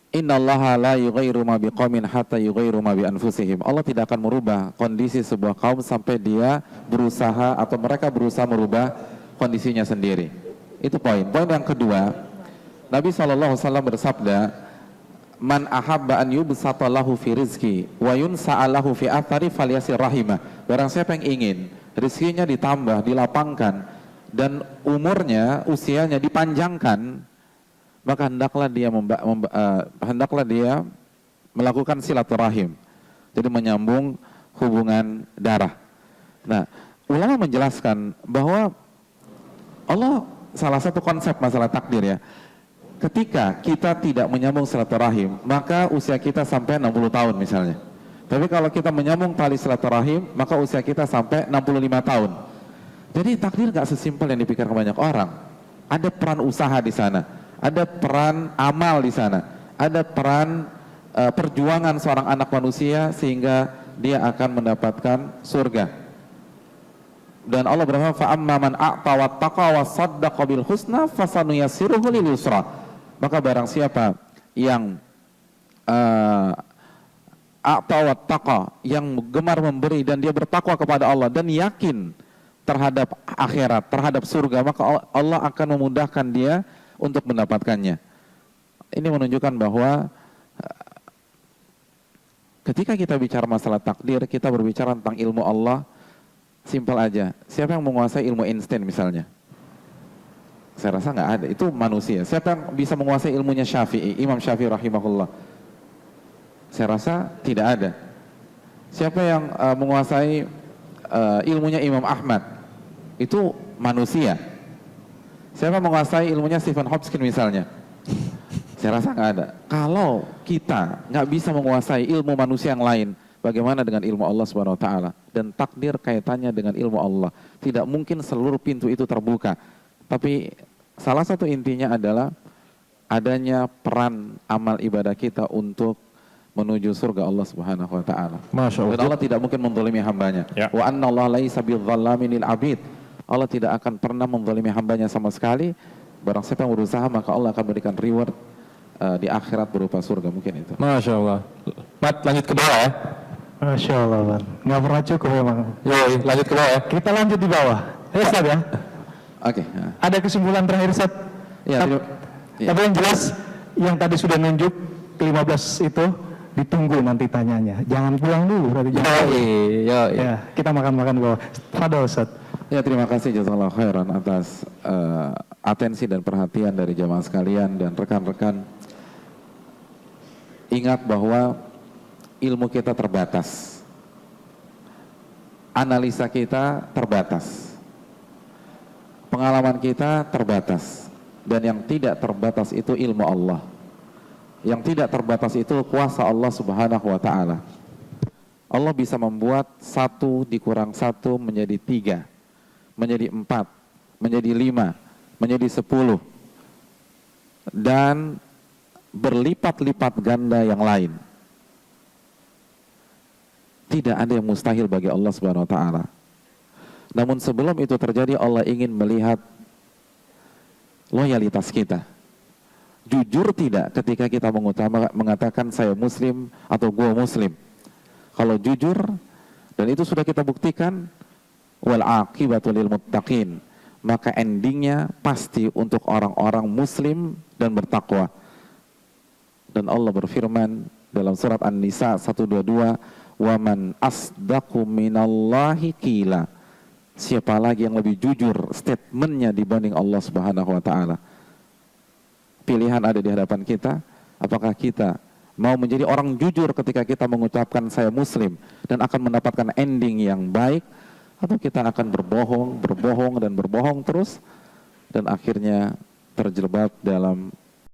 Innallaha la yughayyiru ma biqaumin hatta yughayyiru ma bi anfusihim. Allah tidak akan merubah kondisi sebuah kaum sampai dia berusaha atau mereka berusaha merubah kondisinya sendiri. Itu poin. Poin yang kedua, Nabi SAW bersabda, man ahabba an yubsata lahu fi rizki wa yunsa'a lahu fi athari falyasir rahimah. Barang siapa yang ingin rezekinya ditambah, dilapangkan, dan umurnya, usianya dipanjangkan, maka hendaklah dia melakukan silaturahim, jadi menyambung hubungan darah. Nah, ulama menjelaskan bahwa Allah, salah satu konsep masalah takdir ya, ketika kita tidak menyambung silaturahim, maka usia kita sampai 60 tahun misalnya. Tapi kalau kita menyambung tali silaturahim, maka usia kita sampai 65 tahun. Jadi takdir gak sesimpel yang dipikirkan banyak orang. Ada peran usaha di sana, ada peran amal di sana, ada peran perjuangan seorang anak manusia sehingga dia akan mendapatkan surga. Dan Allah berfirman, fa amma man a'ta wattaqa wa saddaqa bil husna fasanuyassiruhu lil yusra. Maka barang siapa yang a'ta wattaqa, yang gemar memberi dan dia bertakwa kepada Allah dan yakin terhadap akhirat, terhadap surga, maka Allah akan memudahkan dia untuk mendapatkannya. Ini menunjukkan bahwa ketika kita bicara masalah takdir, kita berbicara tentang ilmu Allah. Simpel aja. Siapa yang menguasai ilmu Einstein misalnya? Saya rasa nggak ada. Itu manusia. Siapa yang bisa menguasai ilmunya Syafi'i, Imam Syafi'i rahimahullah? Saya rasa tidak ada. Siapa yang menguasai ilmunya Imam Ahmad? Itu manusia. Siapa menguasai ilmunya Stephen Hopkins misalnya? Saya rasa nggak ada. Kalau kita nggak bisa menguasai ilmu manusia yang lain, bagaimana dengan ilmu Allah Subhanahu Wa Taala? Dan takdir kaitannya dengan ilmu Allah. Tidak mungkin seluruh pintu itu terbuka. Tapi salah satu intinya adalah adanya peran amal ibadah kita untuk menuju surga Allah Subhanahu Wa Taala. Masya Allah. Dan Allah tidak mungkin menzalimi hambanya. Ya. Wa anna Allah laisa bidzallamin lil abid. Allah tidak akan pernah menzalimi hambanya sama sekali. Barang siapa yang berusaha, maka Allah akan berikan reward di akhirat berupa surga. Mungkin itu. Masya Allah. Mat, lanjut ke bawah ya. Masya Allah, Bang. Nggak pernah cukup memang. Yoi, lanjut ke bawah ya. Kita lanjut di bawah. Ya, Ustaz ya. Oke. Ada kesimpulan terakhir, Ustaz? Ya, Tapi yang jelas, yang tadi sudah nunjuk ke-15 itu, ditunggu nanti tanyanya. Jangan pulang dulu. Berarti jangan. Ya, kita makan-makan di bawah. Fadol, Ustaz. Ya, terima kasih jazakallahu khairan atas atensi dan perhatian dari jamaah sekalian dan rekan-rekan. Ingat bahwa ilmu kita terbatas, analisa kita terbatas, pengalaman kita terbatas, dan yang tidak terbatas itu ilmu Allah. Yang tidak terbatas itu kuasa Allah Subhanahu Wa Taala. Allah bisa membuat 1 dikurang 1 menjadi 3, menjadi 4, menjadi 5, menjadi 10, dan berlipat-lipat ganda yang lain. Tidak ada yang mustahil bagi Allah Subhanahu Wa Taala. Namun sebelum itu terjadi, Allah ingin melihat loyalitas kita. Jujur tidak ketika kita mengatakan saya Muslim atau gua Muslim. Kalau jujur, dan itu sudah kita buktikan, wal aqibatu lil muttaqin, maka endingnya pasti untuk orang-orang Muslim dan bertakwa. Dan Allah berfirman dalam surat An-Nisa 122, waman asdaqu minallahi qila. Siapa lagi yang lebih jujur statementnya dibanding Allah Subhanahu Wa Taala? Pilihan ada di hadapan kita. Apakah kita mau menjadi orang jujur ketika kita mengucapkan saya Muslim dan akan mendapatkan ending yang baik, atau kita akan berbohong dan berbohong terus dan akhirnya terjebak dalam